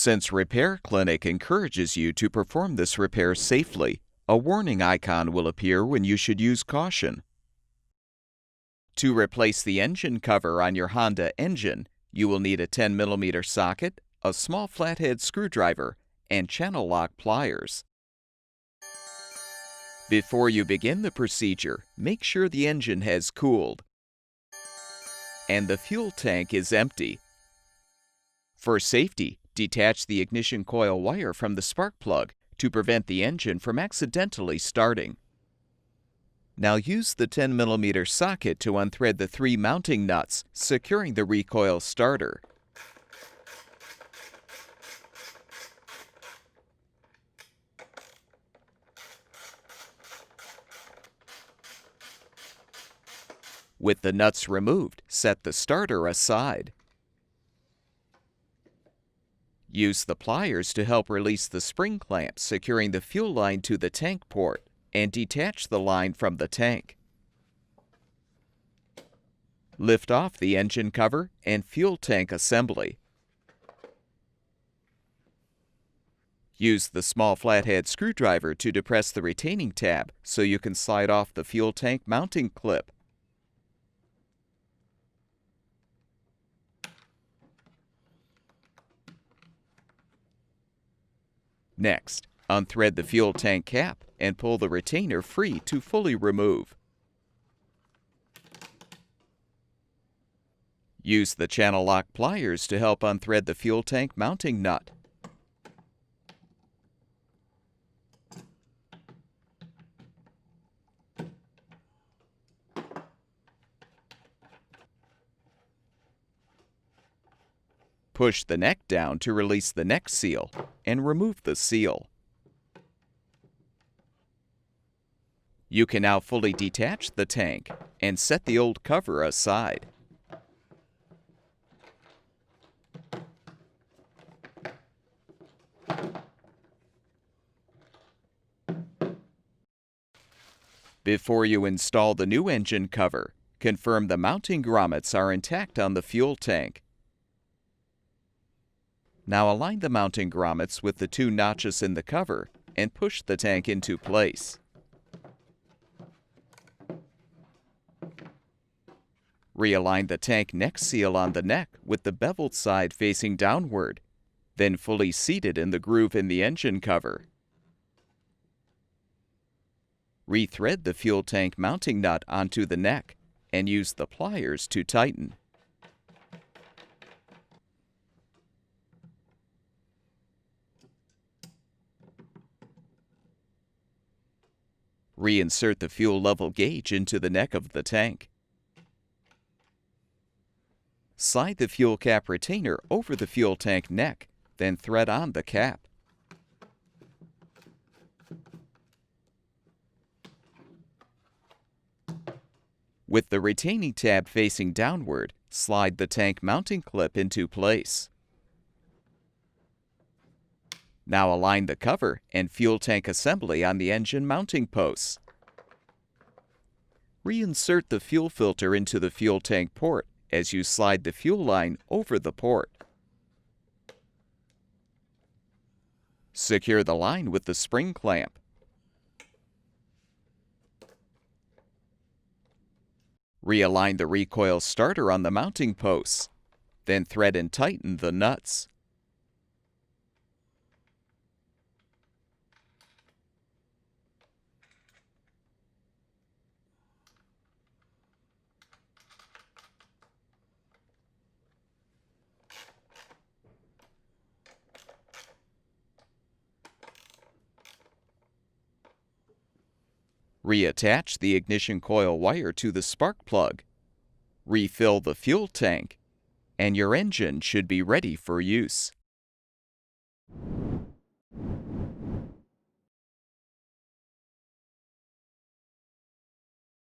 Since Repair Clinic encourages you to perform this repair safely, a warning icon will appear when you should use caution. To replace the engine cover on your Honda engine, you will need a 10mm socket, a small flathead screwdriver, and channel lock pliers. Before you begin the procedure, make sure the engine has cooled and the fuel tank is empty. For safety, detach the ignition coil wire from the spark plug to prevent the engine from accidentally starting. Now use the 10mm socket to unthread the 3 mounting nuts, securing the recoil starter. With the nuts removed, set the starter aside. Use the pliers to help release the spring clamp securing the fuel line to the tank port, and detach the line from the tank. Lift off the engine cover and fuel tank assembly. Use the small flathead screwdriver to depress the retaining tab so you can slide off the fuel tank mounting clip. Next, unthread the fuel tank cap and pull the retainer free to fully remove. Use the channel lock pliers to help unthread the fuel tank mounting nut. Push the neck down to release the neck seal and remove the seal. You can now fully detach the tank and set the old cover aside. Before you install the new engine cover, confirm the mounting grommets are intact on the fuel tank. Now align the mounting grommets with the 2 notches in the cover and push the tank into place. Realign the tank neck seal on the neck with the beveled side facing downward, then fully seat it in the groove in the engine cover. Rethread the fuel tank mounting nut onto the neck and use the pliers to tighten. Reinsert the fuel level gauge into the neck of the tank. Slide the fuel cap retainer over the fuel tank neck, then thread on the cap. With the retaining tab facing downward, slide the tank mounting clip into place. Now align the cover and fuel tank assembly on the engine mounting posts. Reinsert the fuel filter into the fuel tank port as you slide the fuel line over the port. Secure the line with the spring clamp. Realign the recoil starter on the mounting posts, then thread and tighten the nuts. Reattach the ignition coil wire to the spark plug. Refill the fuel tank, and your engine should be ready for use.